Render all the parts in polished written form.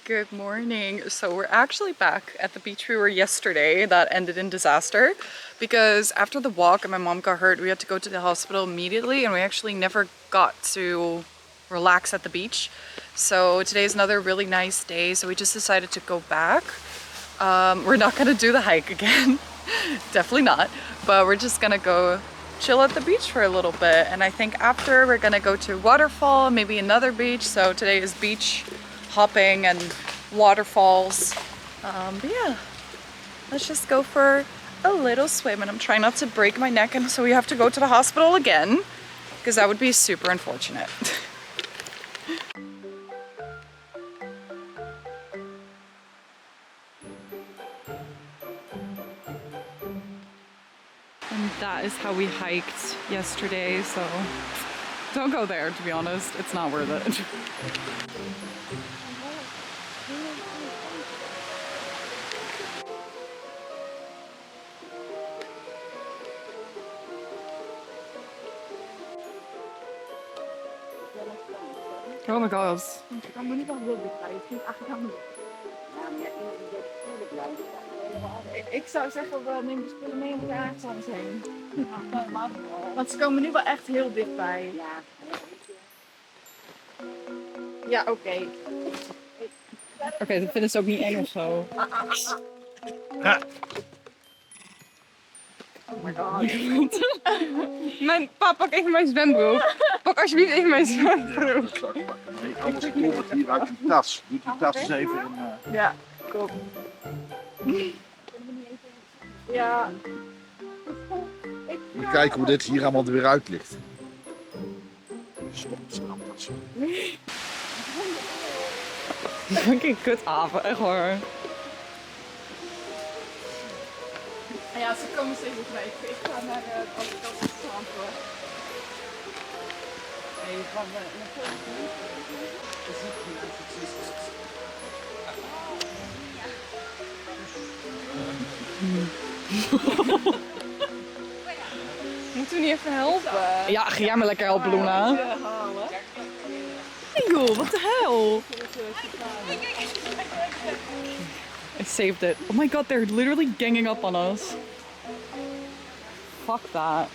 Good morning. So we're actually back at the beach we were yesterday that ended in disaster because after the walk and my mom got hurt, we had to go to the hospital immediately and we actually never got to relax at the beach. So today is another really nice day, so we just decided to go back. We're not gonna do the hike again, definitely not, but we're just gonna go chill at the beach for a little bit. And I think after we're gonna go to waterfall, maybe another beach. So today is beach hopping and waterfalls. But yeah, let's just go for a little swim. And I'm trying not to break my neck and so we have to go to the hospital again because that would be super unfortunate. And that is how we hiked yesterday, so don't go there, to be honest. It's not worth it. Oh my god. Ik zou zeggen, wel neem de spullen mee en we gaan ergens heen. Want ze komen nu wel echt heel dichtbij. Ja, oké. Oké, dat vinden ze ook niet eng of zo. Oh my god. Mijn papa, pak even mijn zwembroek. Pak alsjeblieft even mijn zwembroek. Nee, anders komt het hier uit de tas. Doe die tas eens even in. Ja, kom. Ja. Moet kijken hoe dit hier allemaal er weer uit ligt. Fucking kuthaven, echt hoor. Ja, ze komen steeds mee. Ik ga naar de andere strand hoor. Nee, gaan we naar Moeten we niet even helpen? Ja, ga jij me lekker helpen, Luna. Hey joh, wat de hell? I saved it. Oh my god, they're literally ganging up on us. Fuck that.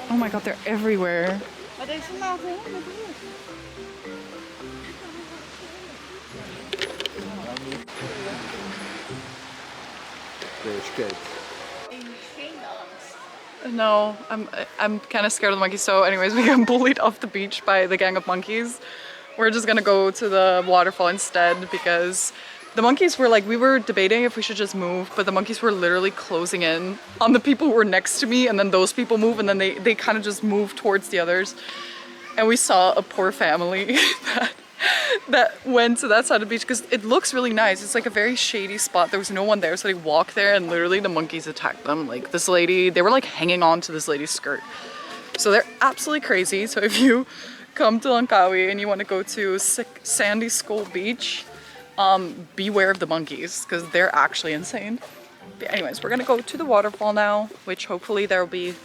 Oh my god, they're everywhere. Maar deze laten helemaal niet. They escaped. No, I'm kind of scared of the monkeys. So anyways, we got bullied off the beach by the gang of monkeys. We're just gonna go to the waterfall instead because the monkeys were like, we were debating if we should just move, but the monkeys were literally closing in on the people who were next to me, and then those people move, and then they kind of just move towards the others. And we saw a poor family that went to that side of the beach because it looks really nice. It's like a very shady spot. There was no one there, so they walked there and literally the monkeys attacked them. Like this lady, they were like hanging on to this lady's skirt. So they're absolutely crazy. So if you come to Langkawi and you want to go to Sandy Skull Beach, beware of the monkeys because they're actually insane. But anyways, we're gonna go to the waterfall now, which hopefully there will be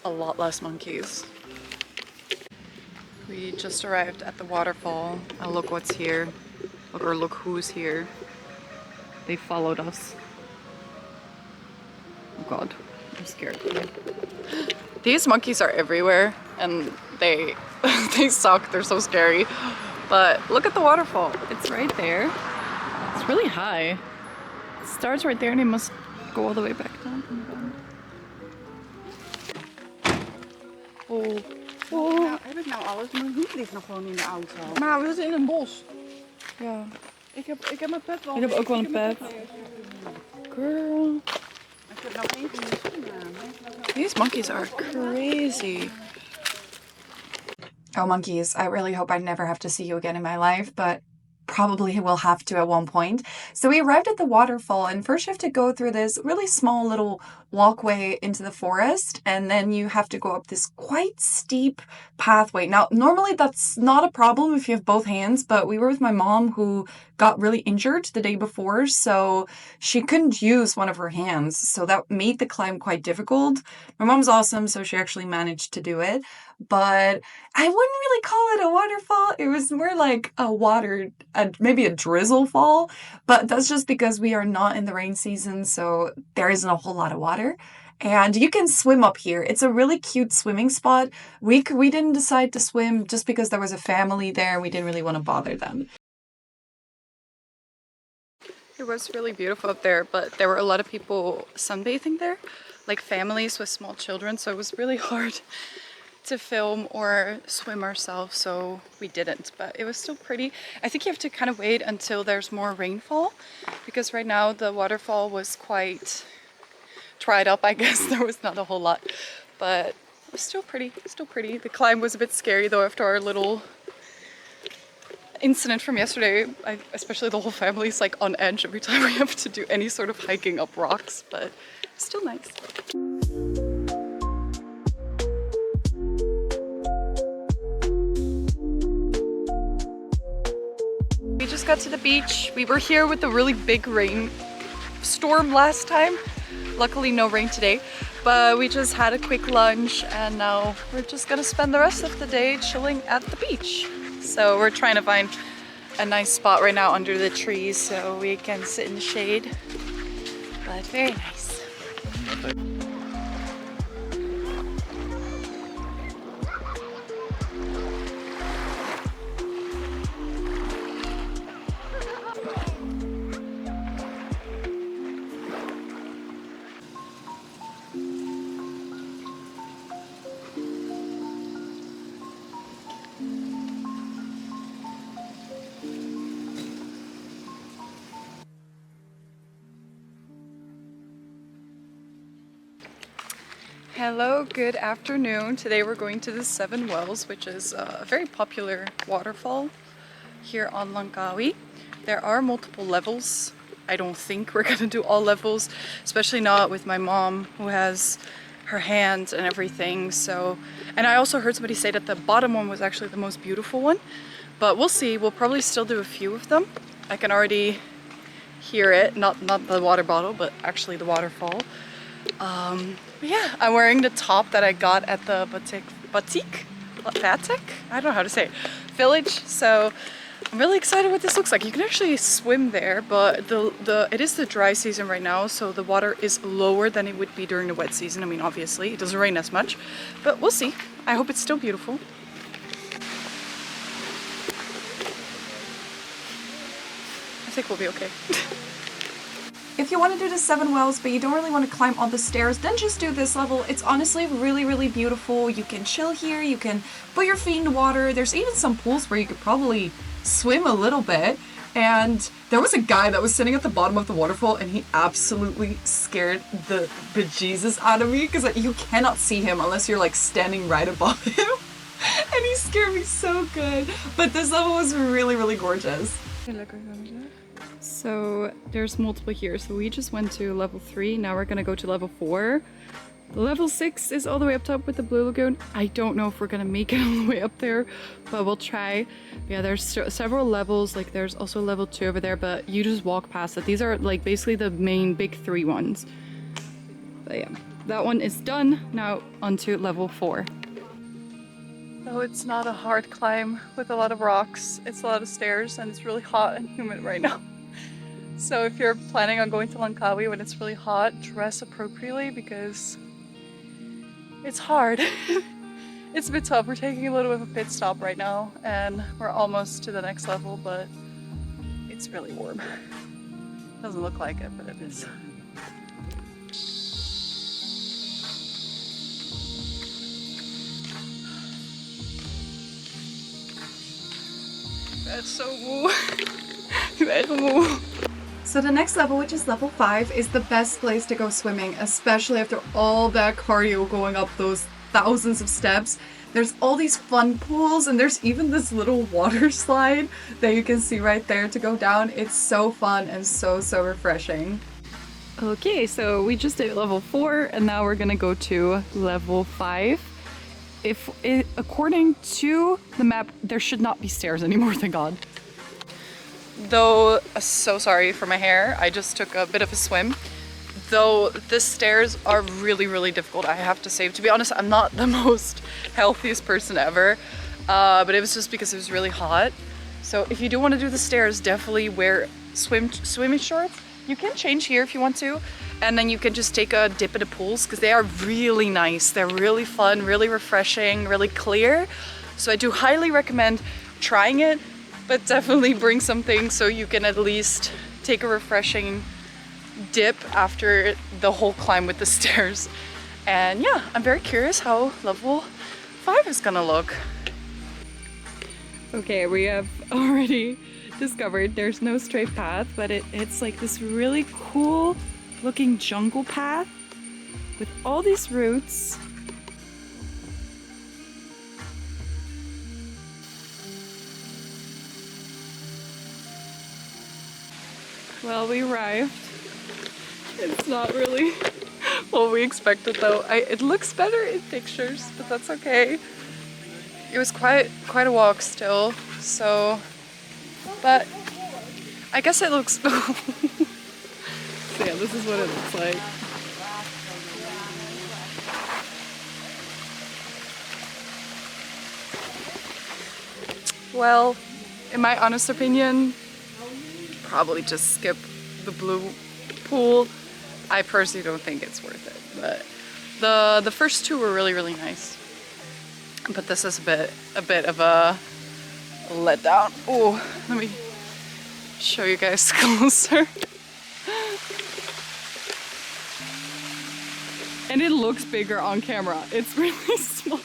a lot less monkeys. We just arrived at the waterfall. Oh, look what's here. Look who's here. They followed us. Oh god, I'm scared. These monkeys are everywhere and they they suck. They're so scary. But look at the waterfall. It's right there. It's really high. It starts right there and it must go all the way back down. Oh. Oh. Nou, heb ik nou alles? Mijn hoed ligt nog gewoon in de auto. Maar we zitten in een bos. Ja. Ik heb mijn pet wel. Ik heb ook wel een pet. Girl. Ik heb nog geen van die schoenen aan. These monkeys are crazy. Oh monkeys, I really hope I never have to see you again in my life, but probably will have to at one point. So we arrived at the waterfall, and first you have to go through this really small little walkway into the forest, and then you have to go up this quite steep pathway. Now, normally that's not a problem if you have both hands, but we were with my mom who got really injured the day before, so she couldn't use one of her hands, so that made the climb quite difficult. My mom's awesome, so she actually managed to do it, but I wouldn't really call it a waterfall. It was more like maybe a drizzle fall, but that's just because we are not in the rain season, so there isn't a whole lot of water. And you can swim up here. It's a really cute swimming spot. We didn't decide to swim just because there was a family there. We didn't really want to bother them. It was really beautiful up there, but there were a lot of people sunbathing there, like families with small children, so it was really hard to film or swim ourselves, so we didn't, but it was still pretty. I think you have to kind of wait until there's more rainfall, because right now the waterfall was quite dried up, I guess. There was not a whole lot, but it was still pretty, still pretty. The climb was a bit scary though after our little incident from yesterday. Especially the whole family's like on edge every time we have to do any sort of hiking up rocks, but it's still nice. We just got to the beach. We were here with a really big rain storm last time. Luckily no rain today, but we just had a quick lunch and now we're just gonna spend the rest of the day chilling at the beach. So we're trying to find a nice spot right now under the trees so we can sit in the shade, but very nice. Hello, good afternoon. Today we're going to the Seven Wells, which is a very popular waterfall here on Langkawi. There are multiple levels. I don't think we're gonna do all levels, especially not with my mom who has her hands and everything. So, and I also heard somebody say that the bottom one was actually the most beautiful one, but we'll see. We'll probably still do a few of them. I can already hear it, not the water bottle, but actually the waterfall. Yeah, I'm wearing the top that I got at the batik? I don't know how to say it. Village. So I'm really excited what this looks like. You can actually swim there, but it is the dry season right now, so the water is lower than it would be during the wet season. I mean, obviously, it doesn't rain as much, but we'll see. I hope it's still beautiful. I think we'll be okay. If you want to do the Seven Wells, but you don't really want to climb all the stairs, then just do this level. It's honestly really, really beautiful. You can chill here, you can put your feet in the water. There's even some pools where you could probably swim a little bit. And there was a guy that was sitting at the bottom of the waterfall and he absolutely scared the bejesus out of me because you cannot see him unless you're like standing right above him. And he scared me so good. But this level was really, really gorgeous. So there's multiple here. So we just went to level 3. Now we're gonna go to level 4. Level 6 is all the way up top with the Blue Lagoon. I don't know if we're gonna make it all the way up there, but we'll try. Yeah, there's several levels. Like there's also level 2 over there, but you just walk past it. These are like basically the main big 3 ones. But yeah, that one is done. Now onto level 4. So it's not a hard climb with a lot of rocks. It's a lot of stairs and it's really hot and humid right now. So if you're planning on going to Langkawi when it's really hot, dress appropriately because it's hard. It's a bit tough. We're taking a little bit of a pit stop right now and we're almost to the next level, but it's really warm. Doesn't look like it, but it is. That's so woo. So the next level, which is level 5, is the best place to go swimming, especially after all that cardio going up those thousands of steps. There's all these fun pools, and there's even this little water slide that you can see right there to go down. It's so fun and so refreshing. Okay, so we just did level 4 and now we're gonna go to level 5. According to the map, there should not be stairs anymore, thank God. Though, so sorry for my hair, I just took a bit of a swim. Though the stairs are really difficult, I have to say. To be honest, I'm not the most healthiest person ever, but it was just because it was really hot. So if you do want to do the stairs, definitely wear swimming shorts. You can change here if you want to, and then you can just take a dip in the pools because they are really nice. They're really fun, really refreshing, really clear. So I do highly recommend trying it, but definitely bring something so you can at least take a refreshing dip after the whole climb with the stairs. And yeah, I'm very curious how level 5 is gonna look. Okay, we have already discovered there's no straight path, but it's like this really cool looking jungle path with all these roots. Well, we arrived. It's not really what we expected though. It looks better in pictures, but that's okay. It was quite a walk still, so, but I guess it looks, so yeah, this is what it looks like. Well, in my honest opinion, probably just skip the blue pool. I personally don't think it's worth it, but the first two were really nice. But this is a bit of a letdown. Oh, let me show you guys closer. And it looks bigger on camera. It's really small.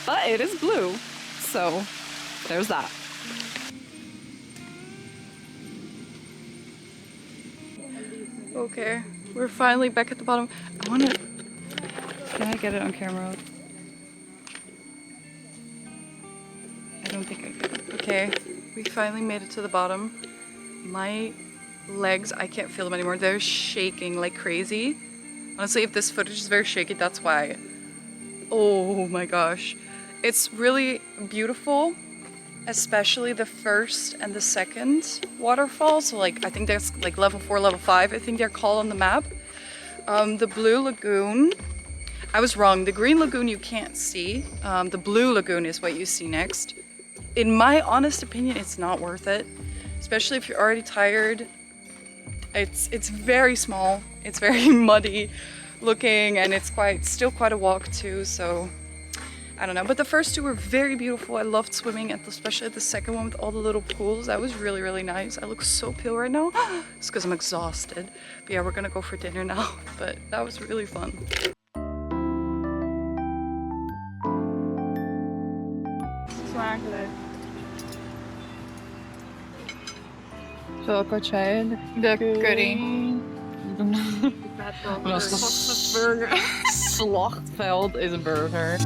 But it is blue, so there's that. Okay, we're finally back at the bottom. Can I get it on camera? I don't think I can. Okay, we finally made it to the bottom. My legs, I can't feel them anymore. They're shaking like crazy. Honestly, if this footage is very shaky, that's why. Oh my gosh. It's really beautiful, especially the first and the second waterfall. So like, I think that's like level 4, level 5, I think they're called on the map. The blue lagoon, I was wrong. The green lagoon you can't see. The blue lagoon is what you see next. In my honest opinion, it's not worth it, especially if you're already tired. It's very small, it's very muddy looking, and it's still quite a walk too, so I don't know. But the first two were very beautiful. I loved swimming, and especially the second one with all the little pools. That was really nice. I look so pale right now. It's because I'm exhausted. But yeah, we're gonna go for dinner now, but that was really fun. Smakelijk. Welke jij? De curry. Dat is een slachtveld is een burger.